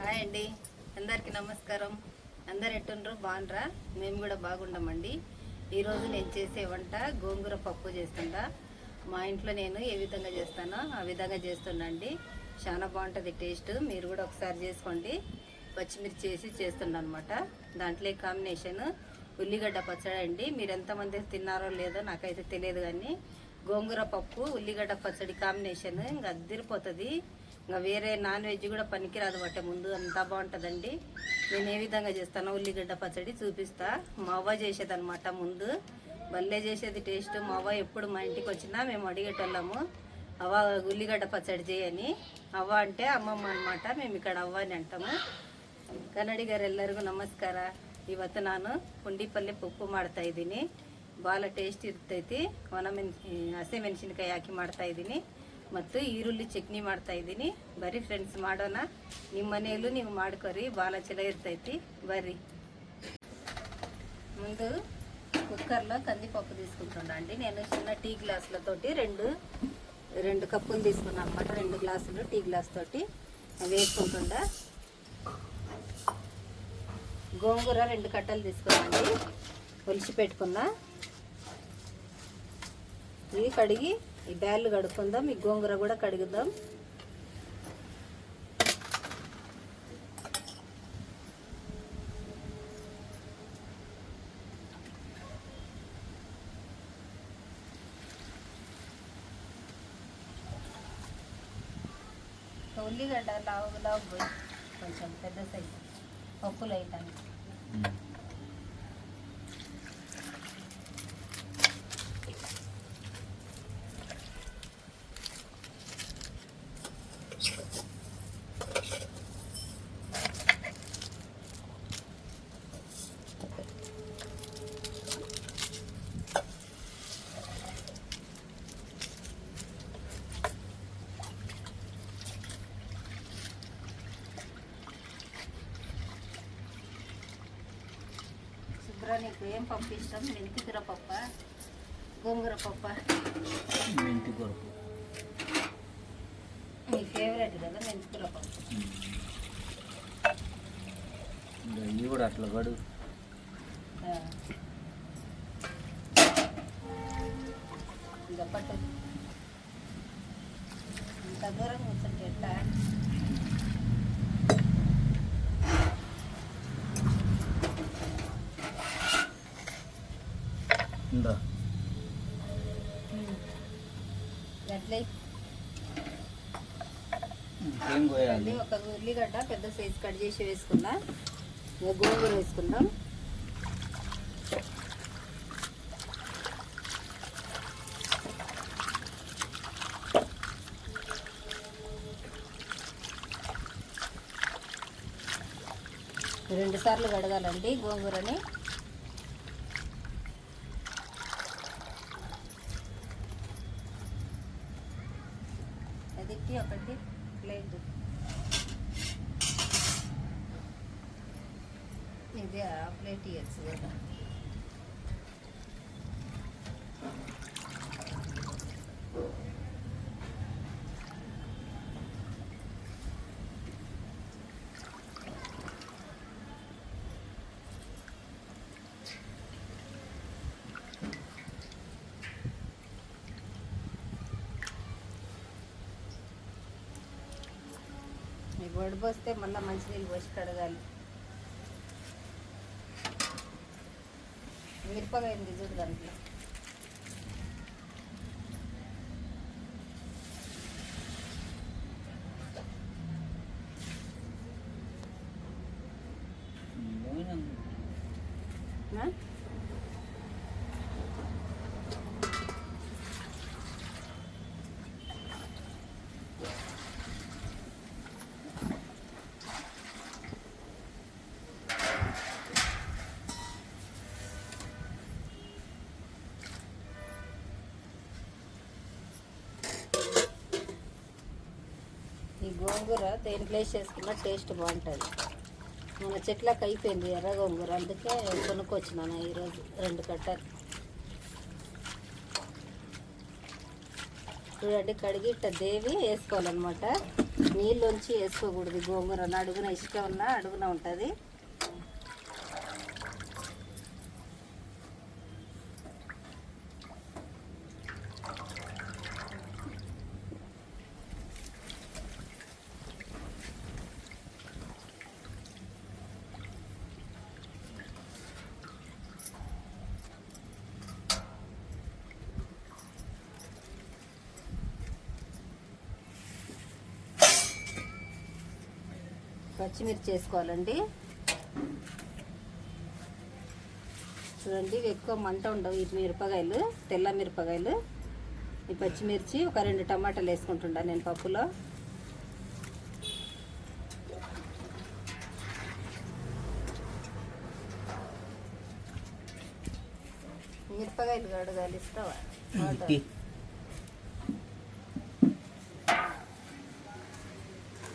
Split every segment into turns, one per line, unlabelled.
Hi అండి, అందరికీ నమస్కారం. అందరు ఎట్టుండ్రు? బాగుండ్రా? మేము కూడా బాగుండమండి. ఈరోజు నేను చేసే వంట గోంగూర పప్పు చేస్తుంటా. మా ఇంట్లో నేను ఏ విధంగా చేస్తానో ఆ విధంగా చేస్తుండండి. చాలా బాగుంటుంది టేస్ట్. మీరు కూడా ఒకసారి చేసుకోండి. పచ్చిమిర్చి వేసి చేస్తుండ అనమాట. దాంట్లో కాంబినేషన్ ఉల్లిగడ్డ పచ్చడి అండి. మీరు ఎంతమంది తిన్నారో లేదో నాకైతే తెలియదు, కానీ గోంగూర పప్పు ఉల్లిగడ్డ పచ్చడి కాంబినేషన్ ఇంకా అదిరిపోతుంది. ఇంకా వేరే నాన్ వెజ్ కూడా పనికిరాదు బట్టే ముందు అంతా బాగుంటుందండి. నేను ఏ విధంగా చేస్తానో ఉల్లిగడ్డ పచ్చడి చూపిస్తా. మా అవ్వ చేసేదనమాట ముందు, భలే చేసేది టేస్ట్. మా అవ్వ ఎప్పుడు మా ఇంటికి వచ్చినా మేము అడిగేటోళ్ళము, అవ్వ ఉల్లిగడ్డ పచ్చడి చేయని. అవ్వ అంటే అమ్మమ్మ అనమాట, మేము ఇక్కడ అవ్వ అని ಅಂತಾము. ಕನ್ನಡಿಗರೆಲ್ಲರಿಗೂ ನಮಸ್ಕಾರ. ಇವತ್ತು ನಾನು ಪುಂಡಿಪಲ್ಲೆ ಪಪ್ಪು ಮಾಡ್ತಾ ಇದ್ದೀನಿ. ಭಾಳ ಟೇಸ್ಟ್ ಇರ್ತೈತಿ. ಹಸಿಮೆಣಸಿನಕಾಯಿ ಹಾಕಿ ಮಾಡ್ತಾ ಇದ್ದೀನಿ ಮತ್ತು ಈರುಳ್ಳಿ ಚಟ್ನಿ ಮಾಡ್ತಾ ಇದ್ದೀನಿ. ಬರ್ರಿ ಫ್ರೆಂಡ್ಸ್ ಮಾಡೋಣ. ನಿಮ್ಮ ಮನೆಯಲ್ಲೂ ನೀವು ಮಾಡ್ಕೊರಿ, ಭಾಳ ಚಲೋ ఇర్తైతి. ಬರ್ರಿ. ముందు కుక్కర్లో కందిపప్పు తీసుకుంటున్నా అండి. నేను చిన్న టీ గ్లాసులతోటి రెండు కప్పులు తీసుకున్నాను అనమాట. 2 గ్లాసులు టీ గ్లాస్ తోటి వేసుకుంటుండా. గోంగూర 2 కట్టలు తీసుకున్నాండి, ఒలిచి పెట్టుకున్నా. ఇది కడిగి ఈ బ్యాళ్ళు కడుక్కుందాం. ఈ గోంగూర కూడా కడుగుదాం. ఉల్లిగడ్డ లావు పోయి కొంచెం పెద్ద సైజు పప్పులు వేయటానికి. నీకు ఏం పప్పు ఇష్టం? మెంతికూర పప్ప, గోంగూర పప్ప?
మెంతికూర
మీ ఫేవరెట్ కదా మెంతికూర పప్పు.
ఇవి కూడా అట్లా కడు.
ఇంకా పట్టు. ఇంత దూరం కూర్చుంటే ఎట్లా? ఒక ఉల్లిగడ్డ పెద్ద సైజు కట్ చేసి వేసుకున్నా. గోంగూర వేసుకుందాం. రెండు సార్లు కడగాలండి గోంగూరని. అదికి ఒకటి ప్లేట్, ఇది ఆ ప్లేట్ ఇవ్వచ్చు కదా. వడిపోస్తే మళ్ళీ మంచినీళ్ళు పోసి కడగాలి. మిరపకాయ ఉంది చూడు దాంట్లో. ఈ గోంగూర దేంట్లో వేసుకున్న టేస్ట్ బాగుంటుంది. మన చెట్లకు అయిపోయింది ఎర్ర గోంగూర, అందుకే కొనుక్కొచ్చినాను ఈరోజు 2 కట్టలు. చూడండి, కడిగి ఇట్ట దేవి వేసుకోవాలన్నమాట. నీళ్ళొంచి వేసుకోకూడదు. గోంగూర అడుగున ఇష్టం ఉన్నా అడుగున ఉంటుంది. పచ్చిమిర్చి వేసుకోవాలండి. చూడండి ఇవి ఎక్కువ మంట ఉండవు. ఈ మిరపకాయలు తెల్ల మిరపకాయలు, ఈ పచ్చిమిర్చి, ఒక 2 టమాటాలు వేసుకుంటుంటా నేను పప్పులో. మిరపకాయలు కడగాలి. ఇస్తావా?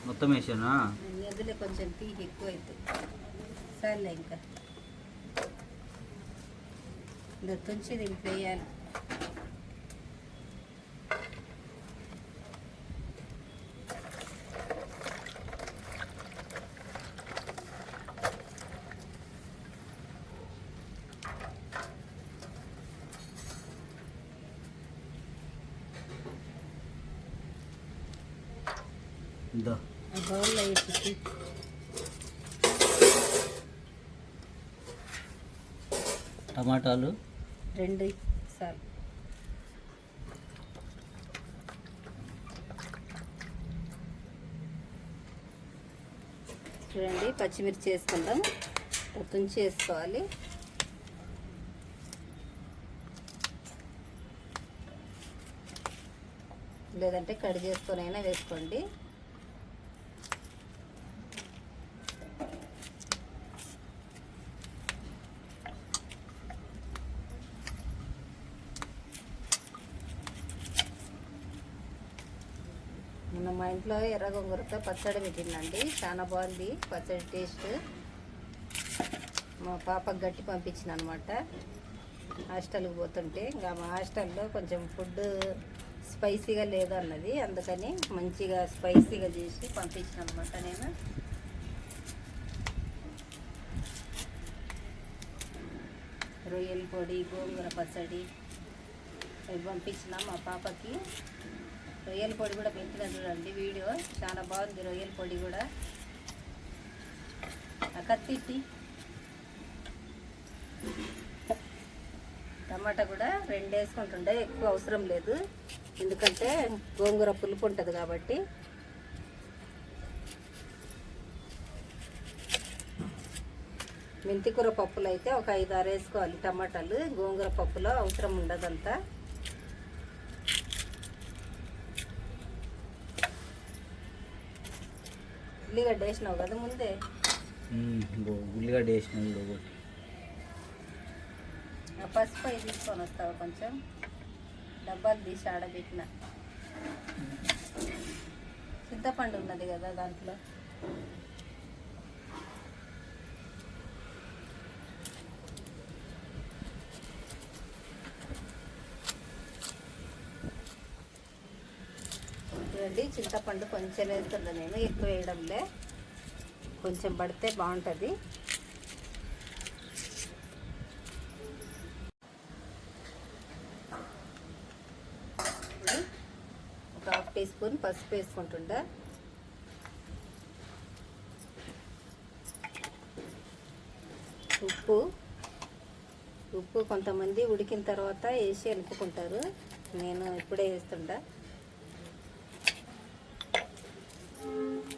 మొత్తం వేసానా?
అందులో కొంచెం తీగ ఎక్కువ అవుతుంది. సర్లే ఇంకా తుంచి దీంట్లో వేయాలి. బౌల్లో వేసి
టమాటాలు
2 సార్లు. చూడండి పచ్చిమిర్చి వేసుకుందాం. తుంచి వేసుకోవాలి. లేదంటే కడి చేసుకొని అయినా వేసుకోండి. మొన్న మా ఇంట్లో ఎర్ర గోంగూరతో పచ్చడి పెట్టిందండి. చాలా బాగుంది పచ్చడి టేస్ట్. మా పాపకు గట్టి పంపించిన అనమాట హాస్టల్కి పోతుంటే. ఇంకా మా హాస్టల్లో కొంచెం ఫుడ్ స్పైసీగా లేదు అన్నది, అందుకని మంచిగా స్పైసీగా చేసి పంపించిన అనమాట నేను. రొయ్యల పొడి, గోంగూర పచ్చడి అవి పంపించిన మా పాపకి. రొయ్యల పొడి కూడా పెట్టిన చూడండి వీడియో, చాలా బాగుంది రొయ్యల పొడి కూడా. కత్తిట్టి టమాటా కూడా 2 వేసుకుంటుండే, ఎక్కువ అవసరం లేదు ఎందుకంటే గోంగూర పులుపు ఉంటుంది కాబట్టి. మెంతికూర పప్పులు అయితే ఒక 5-6 వేసుకోవాలి టమాటాలు. గోంగూర పప్పులో అవసరం ఉండదంతా. ఉల్లిగడ్డ వేసినావు కదా ముందే.
ఉల్లిగడ్డ వేసినావు.
పసుపు అవి తీసుకొని వస్తావా? కొంచెం డబ్బాలు తీసి ఆడబెట్టిన చింతపండు ఉన్నది కదా దాంట్లో. చూడండి చింతపండు కొంచెం వేస్తున్నా నేను, ఎక్కువ వేయడంలే. కొంచెం పడితే బాగుంటుంది. ఒక 1/2 టీ స్పూన్ పసుపు వేసుకుంటుండా. ఉప్పు కొంతమంది ఉడికిన తర్వాత వేసి ఎనుపుకుంటారు, నేను ఇప్పుడే వేస్తుండా.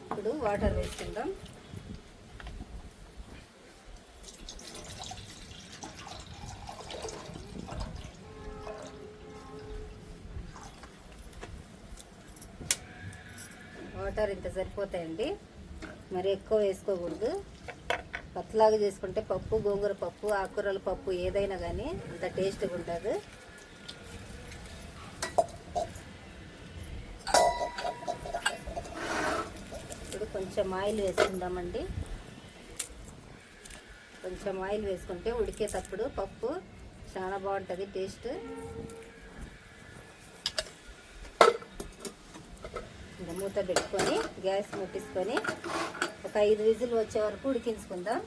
ఇప్పుడు వాటర్ వేసుకుందాం. వాటర్ ఇంత సరిపోతాయండి, మరి ఎక్కువ వేసుకోకూడదు. పత్లాగా చేసుకుంటే పప్పు, గోంగూర పప్పు, ఆకుకూరల పప్పు ఏదైనా కానీ అంత టేస్ట్గా ఉంటుంది. ఇప్పుడు కొంచెం ఆయిల్ వేసుకుందామండి. కొంచెం ఆయిల్ వేసుకుంటే ఉడికేటప్పుడు పప్పు చాలా బాగుంటుంది టేస్ట్. ఇంకా మూత పెట్టుకొని గ్యాస్ ముట్టించుకొని ఒక 5 విజిల్ వచ్చే వరకు ఉడికించుకుందాం.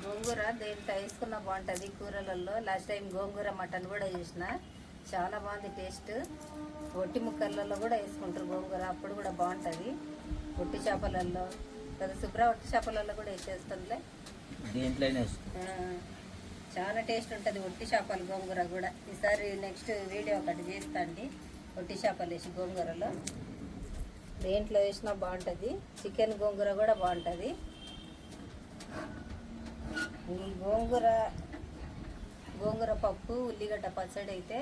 గోంగూర దేంట్లో వేసుకున్న బాగుంటుంది కూరలలో. లాస్ట్ టైం గోంగూర మటన్ కూడా చేసిన, చాలా బాగుంది టేస్ట్. ఒట్టి ముక్కలలో కూడా వేసుకుంటారు గోంగూర, అప్పుడు కూడా బాగుంటుంది. ఒట్టి చేపలలో కదా శుభ్ర, ఒట్టి చేపలలో కూడా వేసేస్తుందిలే.
దీంట్లోనే
చాలా టేస్ట్ ఉంటుంది ఒట్టి చేపలు గోంగూర కూడా. ఈసారి నెక్స్ట్ వీడియో ఒకటి చేస్తా అండి, ఒట్టి చేపలు వేసి గోంగూరలో. దేంట్లో వేసినా బాగుంటుంది. చికెన్ గోంగూర కూడా బాగుంటుంది. ఈ గోంగూర పప్పు ఉల్లిగడ్డ పచ్చడి అయితే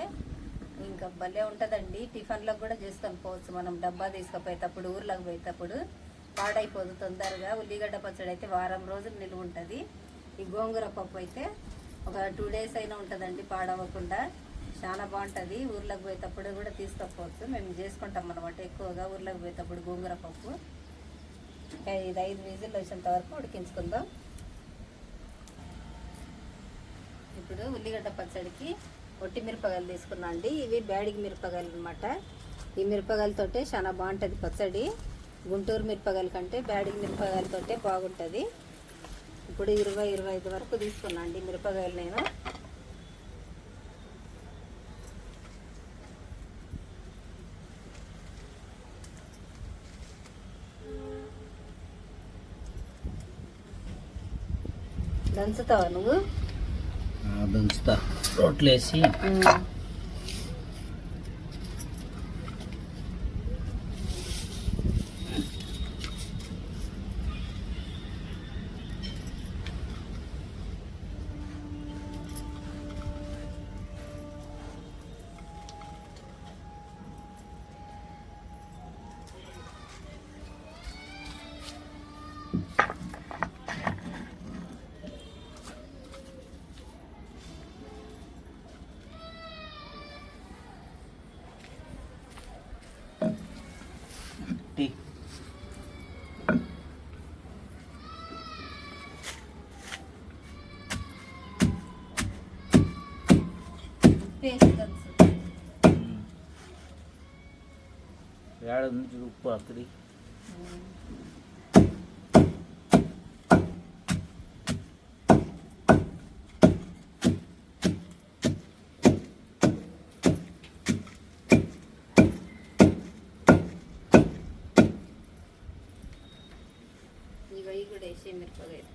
ఇంకా భలే ఉంటుందండి. టిఫిన్లకు కూడా చేసుకొని పోవచ్చు మనం. డబ్బా తీసుకుపోయేటప్పుడు, ఊర్లోకి పోయేటప్పుడు పాడైపోదు తొందరగా. ఉల్లిగడ్డ పచ్చడి అయితే వారం రోజులు నిలువ ఉంటుంది. ఈ గోంగూర పప్పు అయితే ఒక 2 days అయినా ఉంటుందండి పాడవకుండా. చాలా బాగుంటుంది. ఊర్లోకి పోయేటప్పుడు కూడా తీసుకపోవచ్చు. మేము చేసుకుంటాం అన్నమాట ఎక్కువగా ఊర్లోకి పోయేటప్పుడు గోంగూర పప్పు. 5 విజిల్ వచ్చేంత వరకు ఉడికించుకుందాం. ఇప్పుడు ఉల్లిగడ్డ పచ్చడికి ఒట్టి మిరపకాయలు తీసుకున్నా అండి. ఇవి బ్యాడిగి మిరపకాయలు అనమాట. ఈ మిరపకాయలతోటే చాలా బాగుంటుంది పచ్చడి. గుంటూరు మిరపకాయల కంటే బ్యాడిగి మిరపకాయలతోటే బాగుంటుంది. ఇప్పుడు 20-25 వరకు తీసుకున్నా అండి మిరపకాయలు నేను. దంచుతావా నువ్వు?
దంచుతా, రోట్లు వేసి. ఏడ నుంచి ఉప్పు అక్కడి
ఇవి కూడా వేసే మిరపకాయలు.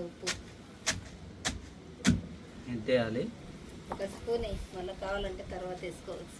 ఉప్పు
ఎంత వేయాలి?
ఒక స్పూన్ వేసి మళ్ళీ కావాలంటే తర్వాత వేసుకోవచ్చు.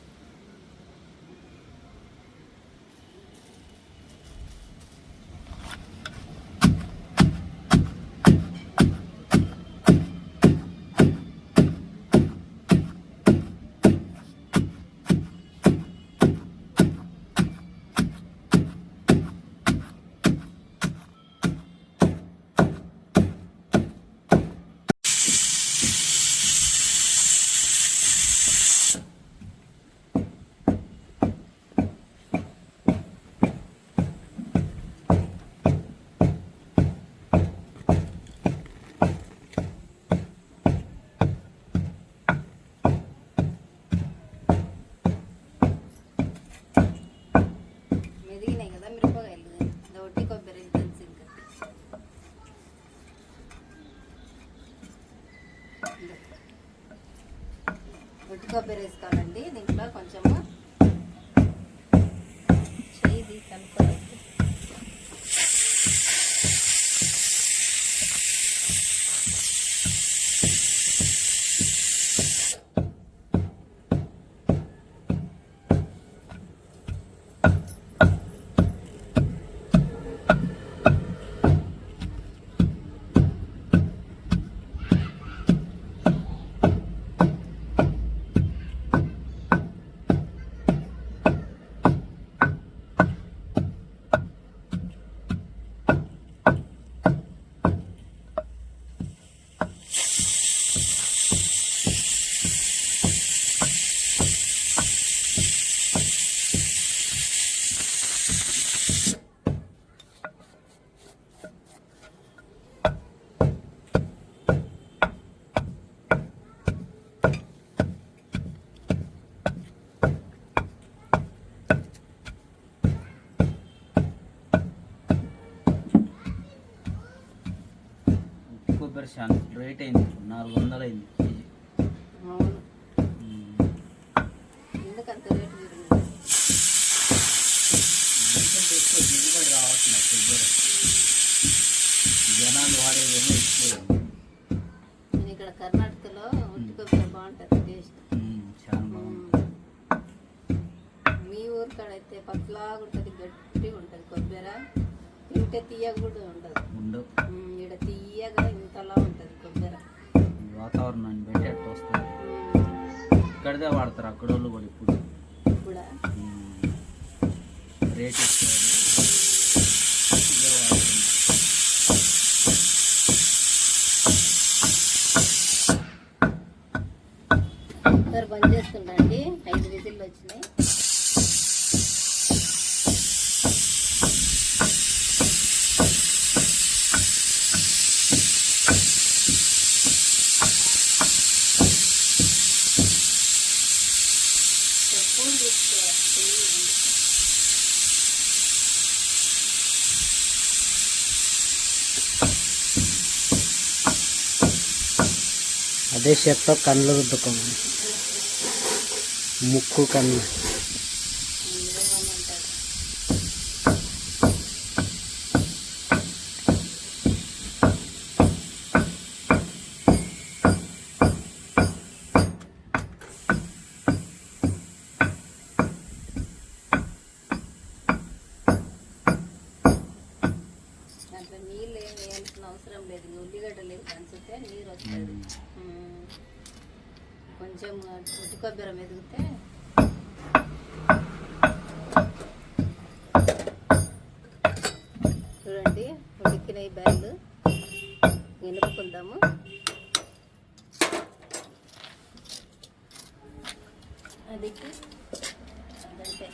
ఒట్టి కొబ్బరి వేసుకోవాలండి. దీంట్లో కొంచెము చేయి కలుపుకోవాలి.
కొబ్బరి చాలా రేట్ అయింది, 400 అయింది కేజీ.
అవును, ఎందుకంత రేటు పెరిగింది?
ఎందుకంటే ఎక్కువ దిగుబడి రావట్లేదు కొబ్బరి, జనాలు వాడేదేమో ఎక్కువ.
నేను ఇక్కడ కర్ణాటకలో ఒట్టి కొబ్బరి బాగుంటుంది టేస్ట్.
చాలా బాగుంది.
మీ ఊరు కాడైతే పతలాగా ఉంటుంది, గట్టిగా ఉంటుంది కొబ్బరి, తింటే తీయగా కూడా ఉండదు.
ఉండవు,
ఇక్కడ తీయగా ఇంతలా ఉంటుంది కొబ్బరి.
వాతావరణాన్ని బట్టి అట్లా వస్తుంది. ఇక్కడదే వాడతారు అక్కడ వాళ్ళు కూడా ఇప్పుడు
కూడా
రేట్ ఎక్కువ. ఇదే వాడుతున్నారు.
కుక్కర్ బంద్ చేస్తుండండి, 5 విజిల్లు వచ్చినాయి. స్పూన్ తీసుకోవాలి.
అదే చేత్తో కళ్ళు రుద్దుకోమని, ముక్కు కన్ను.
ఏమనంటారు? దాంట్లో నీళ్ళు ఏం వేయాల్సిన అవసరం లేదు, ఇంకా ఉల్లిగడ్డలు వేసి దంచితే నీరు వస్తుంది. కొంచెం ఉట్టి కొబ్బరి మెదిగితే చూడండి, ఉడికిన ఈ బ్యాళ్ళు నిలుపుకుందాము. అది అదంతే.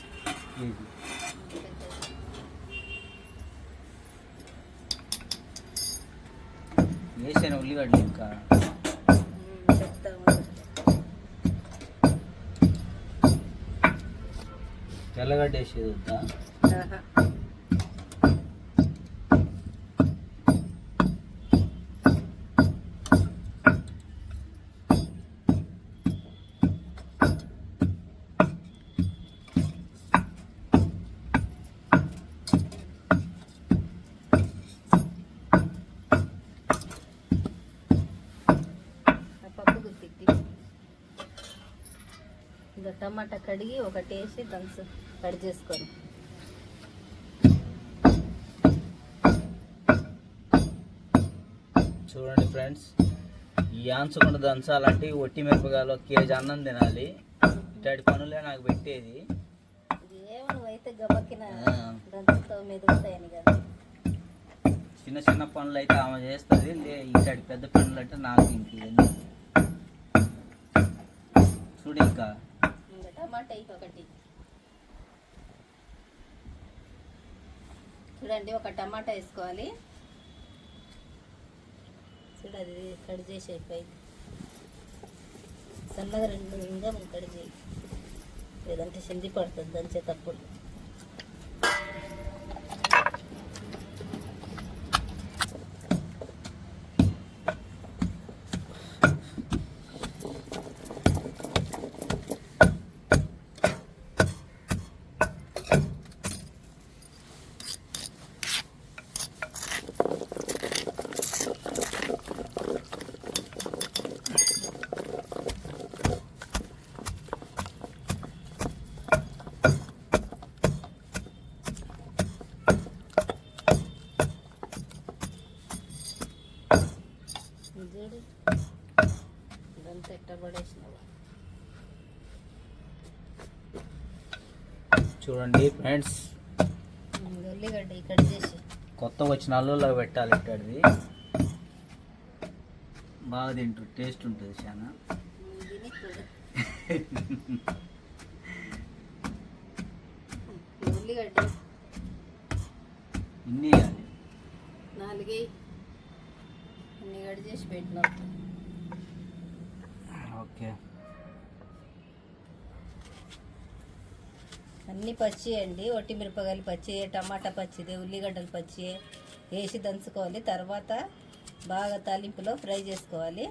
వేసాను ఉల్లిగడ్డలు ఇంకా
చెప్తాము.
తెల్లగడ్డ వేసేది వద్దా?
ఆహా. పప్పు గుత్తికి ఇంకా టమాటా కడిగి ఒకటి వేసి దంచు కట్ చేసుకొని.
చూడండి ఫ్రెండ్స్, ఈ ఆన్సకుండా దంచాలంటే ఒట్టి మిరపకాయలు కేజీ అన్నం తినాలి. ఇట్లాంటి పనులే నాకు పెట్టేది.
ఏమో నువ్వైతే గబక్కిన దంచుతో మెదుగుతాయని కదా.
చిన్న చిన్న పనులు అయితే ఆమె చేస్తుంది, ఇట్లాంటి పెద్ద పనులు అంటే నాకు ఇంక ఇవన్నీ. చూడు ఇంకా
టమాటా ఒకటి చూడండి, ఒక టమాటా వేసుకోవాలి. చూడు అది కట్ చేసి అయిపోయింది. సన్నగా 2 ఇంకా కట్ చేయి, లేదంటే సింది పడుతుంది దంచేటప్పుడు. చూడు ఇదంతా ఎట్టబడేసినావు.
చూడండి ఫ్రెండ్స్,
ఉల్లిగడ్డ కట్ చేసి
కొత్తగా వచ్చిన అల్లుల్లో పెట్టాలి. ఇక్కడిది బాగా తింటారు, టేస్ట్ ఉంటుంది చాలా.
దీన్ని చూడు, ఉల్లిగడ్డ
ఇన్ని వేయాలి.
4 అన్ని కట్ చేసి పెట్టినావు.
ఓకే,
అన్నీ పచ్చి అండి, ఒట్టి మిరపకాయలు పచ్చి, టమాటా పచ్చిది, ఉల్లిగడ్డలు పచ్చి వేసి దంచుకోవాలి. తర్వాత బాగా తాలింపులో ఫ్రై చేసుకోవాలి.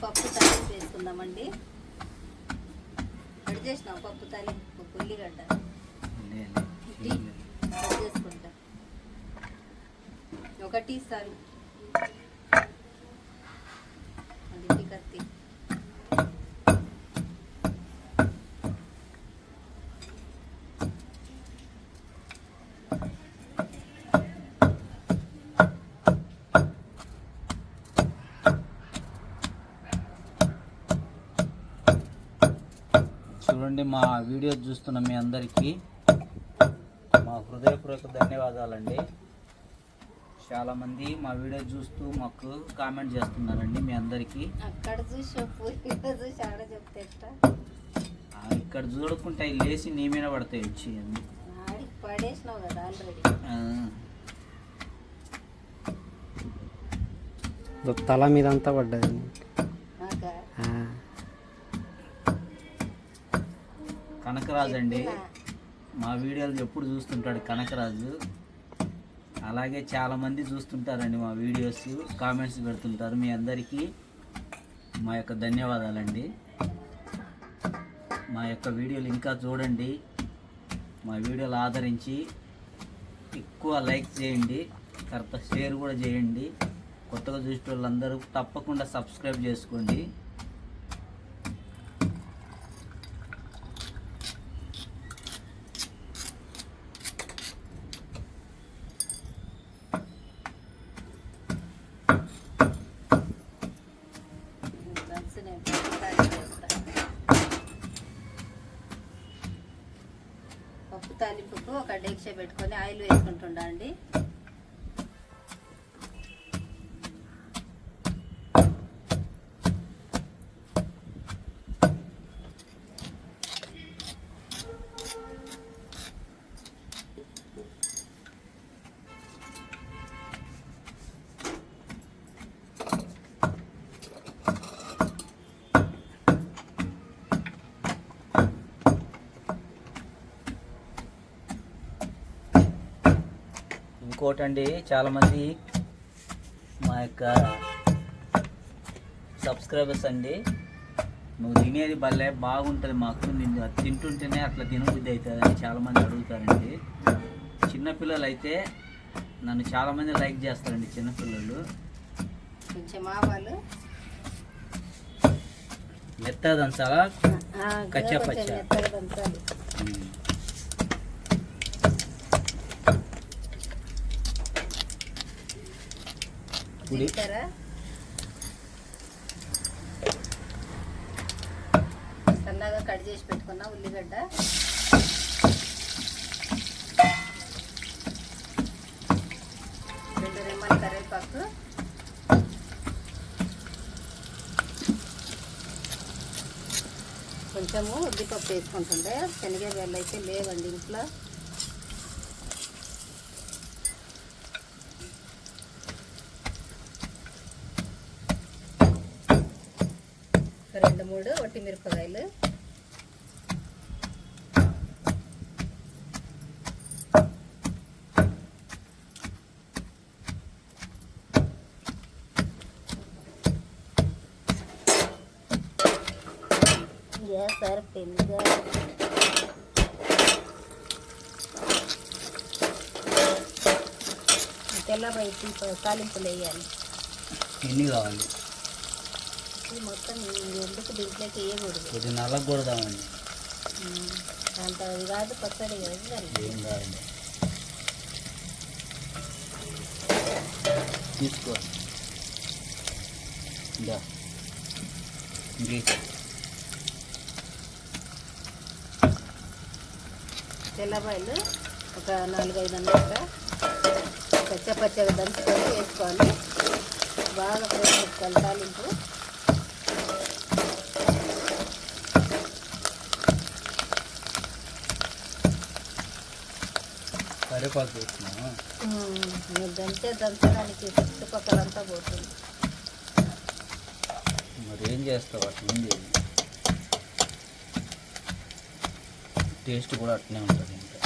పప్పు తాలింపు వేసుకుందామండి. కట్ చేసినాం పప్పు తాలింపు ఉల్లిగడ్డ కట్ చేసుకుంటా. ఒక టీ సాలు అది కత్తి.
చూడండి, మా వీడియో చూస్తున్న మీ అందరికీ మా హృదయపూర్వక ధన్యవాదాలండి. చాలామంది మా వీడియో చూస్తూ మాకు కామెంట్ చేస్తున్నారండి. మీ అందరికీ
అక్కడ చూసి చెప్పు, ఇక్కడ చూసి ఆడ చెప్తే
ఇక్కడ చూడకుండా లేచి నీ మీద పడతాయి వచ్చి
ఆడికి పడేసినావు కదా ఆల్రెడీ.
తల మీద అంతా పడ్డది.
కనకరాజు అండి, మా వీడియోలు ఎప్పుడు చూస్తుంటాడు కనకరాజు. అలాగే చాలామంది చూస్తుంటారండి మా వీడియోస్, కామెంట్స్ పెడుతుంటారు. మీ అందరికీ మా యొక్క ధన్యవాదాలండి. మా యొక్క వీడియోలు ఇంకా చూడండి, మా వీడియోలు ఆదరించి ఎక్కువ లైక్ చేయండి, తర్వాత షేర్ కూడా చేయండి. కొత్తగా చూసే వాళ్ళందరూ తప్పకుండా సబ్స్క్రైబ్ చేసుకోండి.
పప్పు తాలింపుకు ఒక డేక్ష పెట్టుకొని ఆయిల్ వేసుకుంటుండా అండి.
ఇంకోటండి, చాలామంది మా యొక్క సబ్స్క్రైబర్స్ అండి, నువ్వు తినేది భలే బాగుంటుంది, మాకు నిన్ను తింటుంటేనే అట్లా తినబుద్ధి అవుతుంది అని చాలామంది అడుగుతారండి. చిన్నపిల్లలు అయితే నన్ను చాలామంది లైక్ చేస్తారండి. చిన్నపిల్లలు
కొంచెం ఆవాలు
మెత్తగా దంచాలా, కచ్చా పచ్చా?
మెత్తగా దంచాలి. సన్నగా కట్ చేసి పెట్టుకున్న ఉల్లిగడ్డ, రెండు రెమ్మల కరివేపాకు, కొంచెము ఉద్దిపప్పు వేసుకుంటుండే. శనగలు అయితే లేవండి ఇంట్లో. రెండు మూడు ఒట్టి మిరపకాయలు, సరిపోయింది. తెల్లబై తాలింపులు వేయాలి.
ఎన్ని కావాలి?
మొత్తం ఎందుకు దీంట్లోకి వేయకూడదు,
కొద్దిగా నల్లకూడదామండి.
అంత అది కాదు పచ్చడి కదా
ఏం కాదు, తీసుకో ఇంకా
తెల్లబాయలు ఒక 4-5 అన్నట్టు పచ్చగా దంచుకొని వేసుకోవాలి. బాగా ఫ్రై చేసుకోవాలి తాలింపు.
కరివేపాకు వేస్తున్నావా?
మీరు దంచడానికి చుట్టుపక్కలంతా పోతుంది.
మరి ఏం చేస్తావు, అట్లా ఉంది టేస్ట్ కూడా అట్నే ఉంటుంది. ఇంకా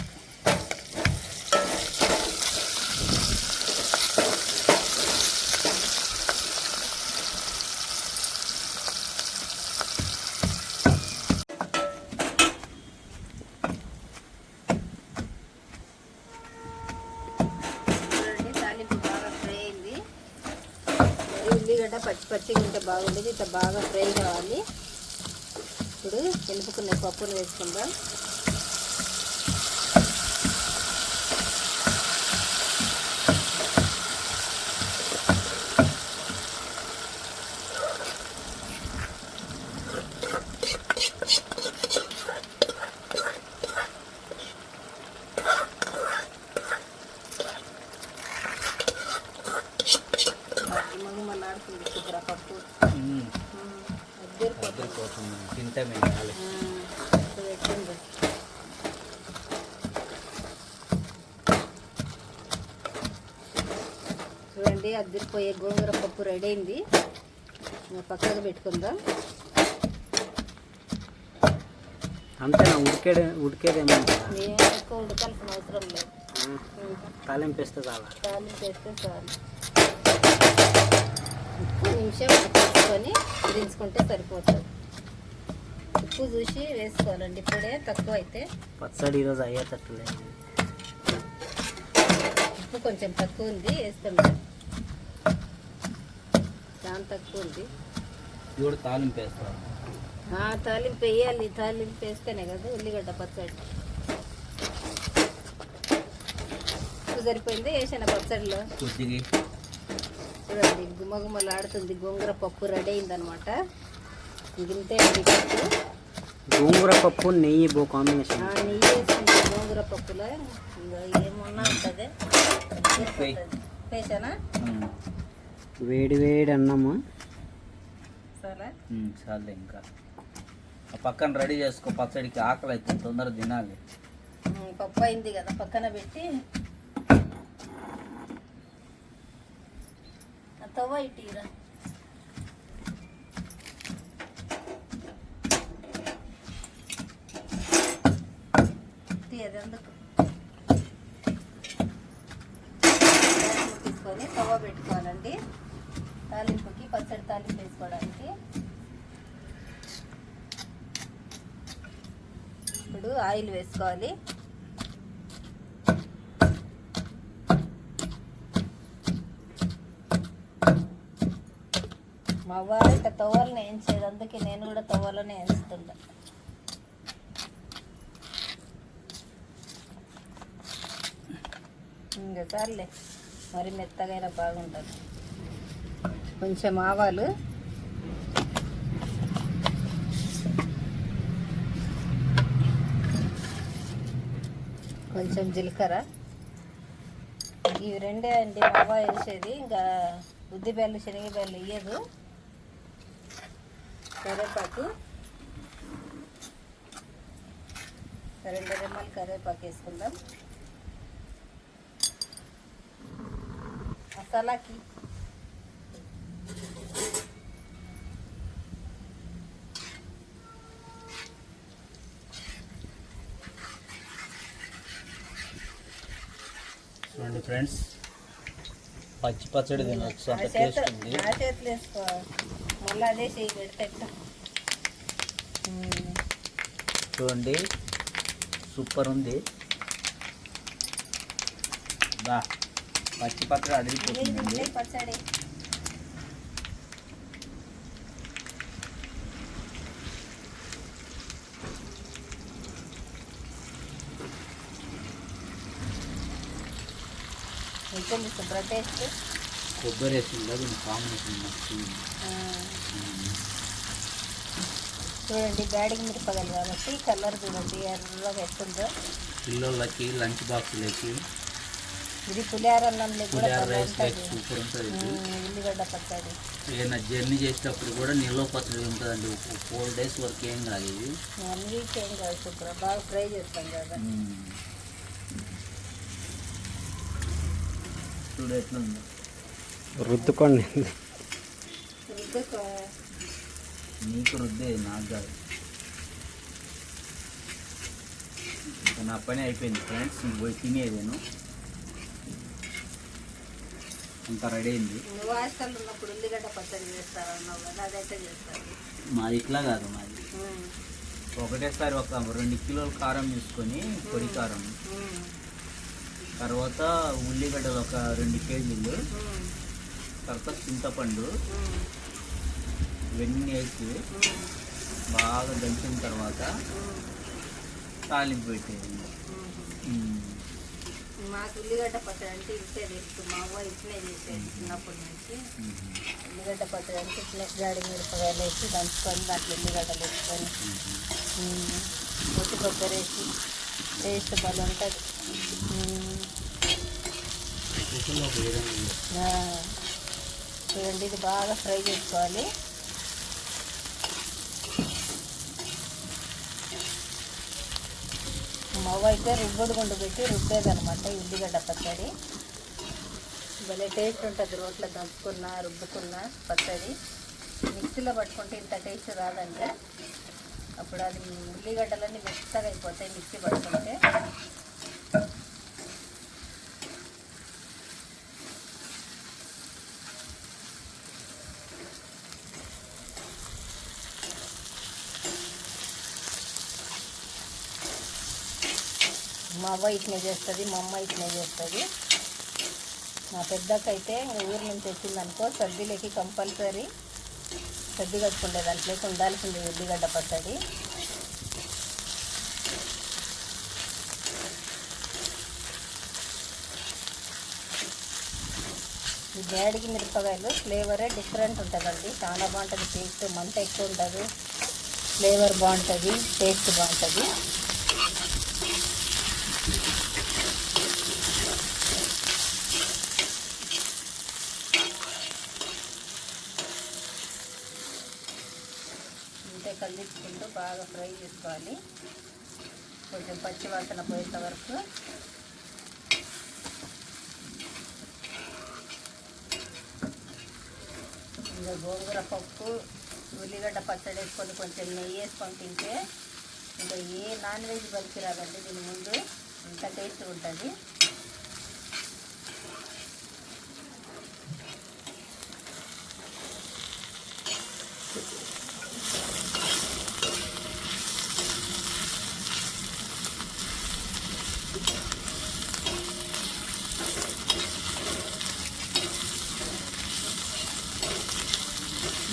తాలింపు బాగా ఫ్రై అయింది. ఉల్లిగడ్డ పచ్చిగా ఉంటే బాగుండేది. ఇంత బాగా ఫ్రై కావాలి. ఇప్పుడు వెనుపుకునే పప్పును వేసుకుందాం. పప్పు
తింటే
చూడండి, అద్దరిపోయే గోంగూర పప్పు రెడీ అయింది. పక్కకు పెట్టుకుందాం.
అంతేనా? ఉడికేదేమో
ఏం ఎక్కువ ఉడకాల్సిన అవసరం లేదు.
తాలింపు వేస్తే చాలా.
తాలింపు వేస్తే చాలు. ఉప్పు నిమిషం తీసుకొని దించుకుంటే సరిపోతుంది. ఉప్పు చూసి వేసుకోవాలండి. ఇప్పుడే తక్కువ అయితే
పచ్చడి ఈరోజు అయ్యేటట్లేదు.
ఉప్పు కొంచెం తక్కువ ఉంది, వేస్తుండే చాలా తక్కువ ఉంది.
ఇప్పుడు తాలింపు వేస్తాను.
తాలింపు వేయాలి. తాలింపు వేస్తేనే కదా ఉల్లిగడ్డ పచ్చడి. ఉప్పు సరిపోయింది వేసాను పచ్చడిలో.
కొద్దిగా
చూడండి, గుమ్మగుమ్మలాడుతుంది. గోంగూర పప్పు రెడీ అయిందనమాట. ఇంతే అండి పప్పు.
గోంగూర పప్పు నెయ్యి బో కాంబినేషన్.
నెయ్యి వేసుకుంటే గోంగూర పప్పులో ఇంకా ఏమన్నా ఉంటుంది. వేసానా?
వేడి వేడి అన్నము
సరే
చాలే. ఇంకా పక్కన రెడీ చేసుకో, పచ్చడికి ఆకలి అవుతుంది, తొందరగా తినాలి.
పప్పు అయింది కదా, పక్కన పెట్టి తవ్వ ఇటీరా. అది అందుకు తీసుకొని తవ్వ పెట్టుకోవాలండి. తాలింపుకి పచ్చడి తాలింపు వేసుకోవడానికి. ఇప్పుడు ఆయిల్ వేసుకోవాలి. మా వారు ఇట్లా తవ్వాలని వేయించేది, అందుకే నేను కూడా తవ్వాలని వేస్తుంటా. ఇంకా సార్లే, మరి మెత్తగా బాగుంటుంది. కొంచెం ఆవాలు, కొంచెం జీలకర్ర, ఇవి రెండే అండి మా అవ్వ వేసేది. ఇంకా ఉద్దిబెల్లు శనగబెల్లు వేయదు. కరివేపాకు 2 రెమ్మలు కరివేపాకు వేసుకుందాం. మసాలాకి
చూడండి ఫ్రెండ్స్, పచ్చడి తినొచ్చు, అంత టేస్ట్ ఉంది.
నా చేతులు వేసుకో, మళ్ళీ అదే చేయి పెడితే.
చూడండి, సూపర్ ఉంది. బా పచ్చడి అడిగిపోతుందండి.
పచ్చడి ఇంకొంది శుభ్ర టేస్ట్.
కొబ్బరి వేసిందా దీని కాంబినేషన్ మస్తు.
చూడండి బ్యాడికి మిరపకాయలు కాబట్టి కలర్ చూడండి ఎర్రగా ఎట్టుందో.
పిల్లలకి లంచ్ బాక్స్లకి
ఇది పులిహార అన్నంలో కూడా
రైస్ సూపర్ ఉంటుంది.
ఉల్లిగడ్డ పచ్చడి
ఏదైనా జర్నీ చేసేటప్పుడు కూడా నిల్వ పచ్చడి ఉంటుందండి. 4 days వరకు ఏం కాదు ఇది.
1 week ఏం కాదు శుభ్ర, బాగా ఫ్రై చేస్తాం కదా.
చూడు ఎట్లుంది.
రుద్దుకోండి.
నీకు రుద్దే నాకు కాదు. నా పని అయిపోయింది ఫ్రెండ్స్. నేను పోయి తినేదేను అంత రెడీ అయింది.
నువ్వు హాస్టల్లో ఉన్నప్పుడు ఉల్లిగడ్డ పచ్చడి చేస్తారన్నావు కదా, అదైతే చేస్తారు.
మాది ఇట్లా కాదు, మాది ఒకటేసారి ఒక 2 కిలోల కారం తీసుకొని పొడి కారం, తర్వాత ఉల్లిగడ్డలు ఒక 2 కేజీలు, తర్వాత చింతపండు ఇవన్నీ వేసి బాగా దంచిన తర్వాత తాలింపు పెట్టేది.
మాకు ఉల్లిగడ్డ పచ్చడి అంటే ఇట్లే తెలుసు, మా అవ్వ ఇట్లే చేసేది చిన్నప్పటి నుంచి. ఉల్లిగడ్డ పచ్చడి అంటే ఇట్లే గాడి మిరపకాయలు వేసి దంచుకొని దాంట్లో ఉల్లిగడ్డలు వేసుకొని ఒట్టి కొబ్బరి వేసి టేస్ట్ బాగా ఉంటుంది. చూడండి ఇది బాగా ఫ్రై చేసుకోవాలి. మా అవ్వ అయితే రుబ్బుడు గుండు పెట్టి రుబ్బేదనమాట ఈ ఉల్లిగడ్డ పచ్చడి. భలే టేస్ట్ ఉంటుంది. రోట్లో దంచుకున్న రుబ్బుకున్న పచ్చడి మిక్సీలో పట్టుకుంటే ఇంత టేస్ట్ రాదంటే, అప్పుడు అది ఉల్లిగడ్డలన్నీ మెత్తగా అయిపోతాయి మిక్సీ పట్టుకుంటే. మా అవ్వ ఇట్నే చేస్తుంది, మా అమ్మ ఇట్నే చేస్తుంది. మా పెద్దకైతే ఊరు నుంచి వచ్చిందనుకో సర్దిలోకి కంపల్సరీ సర్ది కట్టుకుంటే దాంట్లోకి ఉండాల్సింది ఉల్లిగడ్డ పచ్చడి. ఈ బ్యాడికి మిరపకాయలు ఫ్లేవరే డిఫరెంట్ ఉంటుందండి, చాలా బాగుంటుంది. టేస్ట్ మంట ఎక్కువ ఉంటుంది, ఫ్లేవర్ బాగుంటుంది, టేస్ట్ బాగుంటుంది. ఇంతే కలిపించుకుంటూ బాగా ఫ్రై చేసుకోవాలి, కొంచెం పచ్చి వాసన పోయేంత వరకు. ఇంకా గోంగూర పప్పు ఉల్లిగడ్డ పచ్చడి వేసుకొని కొంచెం నెయ్యి వేసుకొని తింటే ఇంకా ఏ నాన్ వెజ్ బలికి రాదండి దీని ముందు, ఇంత టేస్ట్ ఉంటుంది.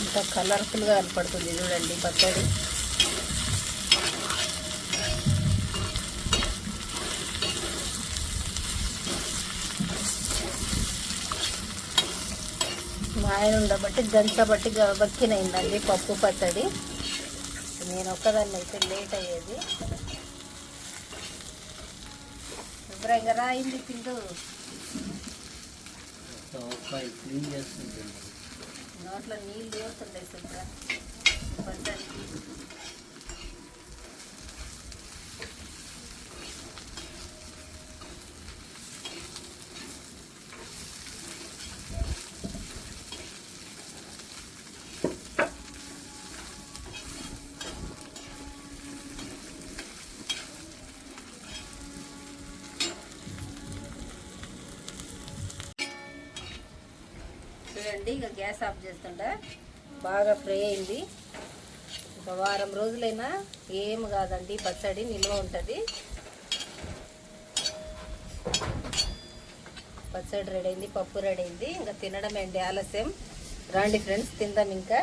ఇంత కలర్ఫుల్గా కనపడుతుంది చూడండి పచ్చడి. మా ఆయన ఉండబట్టి గంటబట్టి బక్కినైందండి పప్పు పచ్చడి. నేను ఒక్కదాన్ని అయితే లేట్ అయ్యేది. శుభ్రంగా రాయింది తింటూ
క్లీన్ చేస్తుంది.
నోట్లో నీళ్ళు వేస్తుండే శుభ్ర పచ్చడి. చూడండి ఇక గ్యాస్ ఆఫ్ చేస్తుంటే బాగా ఫ్రై అయింది. ఒక వారం రోజులైనా ఏం కాదండి, పచ్చడి నిల్వ ఉంటుంది. పచ్చడి రెడీ అయింది, పప్పు రెడీ అయింది, ఇంకా తినడం ఏంటి ఆలస్యం. రండి ఫ్రెండ్స్ తిందాం. ఇంకా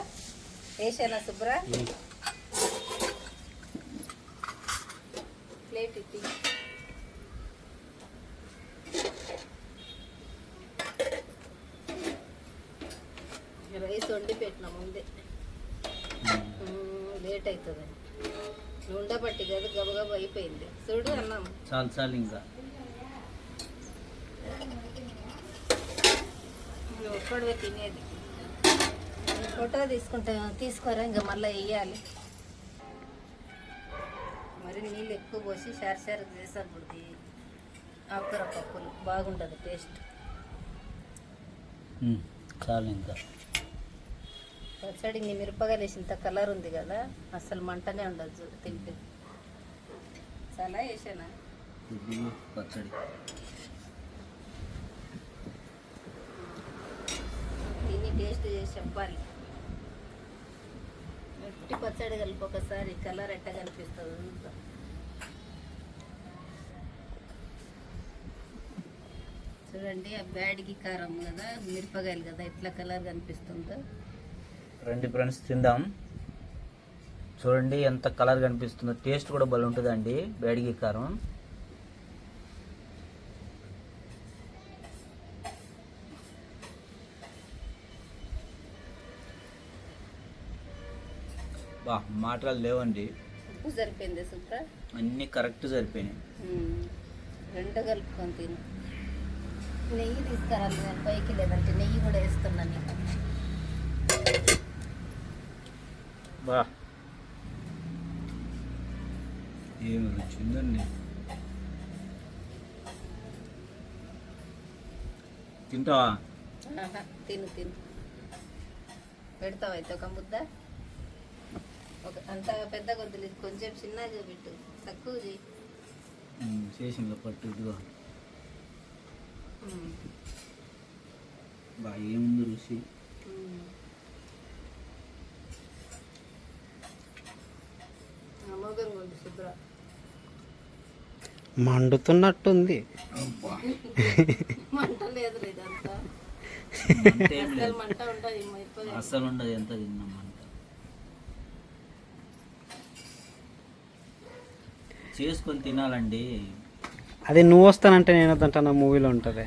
వేసానా శుభ్ర ప్లేట్ ఇట్టి పెట్టిన ముందే లేట్ అవుతుంది ఉండబట్టి కదా గబగబా అయిపోయింది చూడు అన్నం.
చాలు చాలు ఇంకా
నువ్వు ఒక్కడే తినేది. ఫోటో తీసుకోరా ఇంకా మళ్ళీ వేయాలి. మరి నీళ్ళు ఎక్కువ పోసి షార్ చేసాను ఆకుకూర పప్పులు బాగుంటుంది టేస్ట్.
చాలు ఇంకా
పచ్చడి నీ మిరపకాయలు వేసినంత కలర్ ఉంది కదా, అసలు మంటనే ఉండదు చూడు తింటే. చాలా వేసానా
పచ్చడి
తిని టేస్ట్ చేసి చెప్పాలి. ఉట్టి పచ్చడి కలిపి ఒకసారి కలర్ ఎట్ట కనిపిస్తుంది చూద్దాం. చూడండి ఆ బ్యాడ్కి కారం కదా, మిరపకాయలు కదా, ఎట్లా కలర్ కనిపిస్తుందో.
రండి ఫ్రెండ్స్ తిందాం. చూడండి ఎంత కలర్ కనిపిస్తుందో. టేస్ట్ కూడా భలే ఉంటుందండి బ్యాడిగి కారం. బా మాటలు లేవండి.
ఉప్పు సరిపోయింది సూపర్,
అన్నీ కరెక్ట్ సరిపోయినాయి.
రెండు కలుపుకొని తిను. నెయ్యి తీసుకురాలి నేను పైకి, లేదంటే నెయ్యి కూడా వేస్తున్నాను నీకు.
బా ఏమి రుచి ఉందండి. తింటావా?
తిను పెడతావా అయితే ఒక ముద్ద? అంత పెద్ద కొద్ది కొంచెం చిన్నగా పెట్టు, తక్కువ చేయి.
చేసిన పట్టు ఇదిగో. బా ఏముంది రుచి.
అమోఘంగా ఉంది శుభ్ర.
మండుతున్నట్టుంది.
మంట లేదు ఇదంతా, మంట ఉంటుంది.
అస్సలు ఉండదు ఎంత తిన్నామంట. చేసుకొని తినాలండి.
అది నువ్వు వస్తానంటే నేను వద్దంటా మూవీలో ఉంటుంది.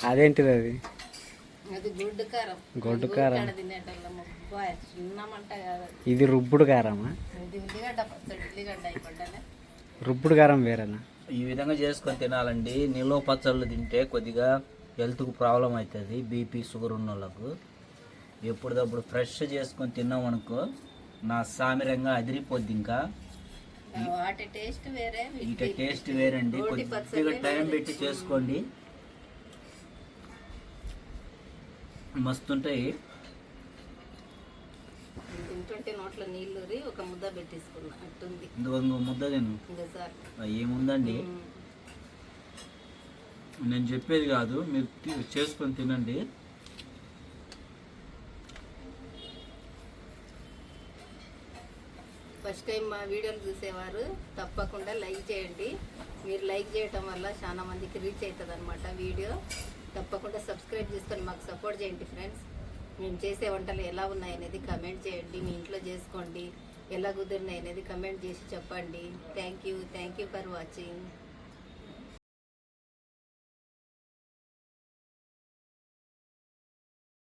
అదేంటిది అది?
అది గుడ్డు కారం.
గొడ్డు కారం.
తినేటోళ్ళం చిన్న మంట కాదు.
ఇది రుబ్బుడు కారమా?
ఇది ఉల్లిగడ్డ పచ్చడి, ఉల్లిగడ్డ అయిపోయిందా?
రుబ్బుడు కారం వేరేనా?
ఈ విధంగా చేసుకొని తినాలండి. నిల్వ పచ్చళ్ళు తింటే కొద్దిగా హెల్త్కు ప్రాబ్లం అవుతుంది. బీపీ షుగర్ ఉన్న వాళ్ళకు ఎప్పుడప్పుడు ఫ్రెష్ చేసుకొని తిన్నామనుకో నా సామిరంగా అదిరిపోద్ది. ఇంకా
వాటి టేస్ట్ వేరే,
ఇక టేస్ట్ వేరండి. కొద్దిగా టైం పెట్టి చేసుకోండి, మస్తుంటాయి.
తింటుంటే నోట్లో నీళ్ళు ఒక ముద్ద పెట్టేసుకున్నా అట్టుంది.
ఇంకో ముద్ద తిను.
ఇంకా సార్
ఏముందండి, నేను చెప్పేది కాదు, మీరు చేసుకొని తినండి.
ఫస్ట్ టైం మా వీడియోలు చూసేవారు తప్పకుండా లైక్ చేయండి. మీరు లైక్ చేయటం వల్ల చాలా మందికి రీచ్ అవుతుంది అనమాట వీడియో. తప్పకుండా సబ్స్క్రైబ్ చేసుకొని మాకు సపోర్ట్ చేయండి ఫ్రెండ్స్. మేము చేసే వంటలు ఎలా ఉన్నాయనేది కమెంట్ చేయండి. మీ ఇంట్లో చేసుకోండి, ఎలా కుదిరినాయి అనేది కమెంట్ చేసి చెప్పండి. Thank you for watching.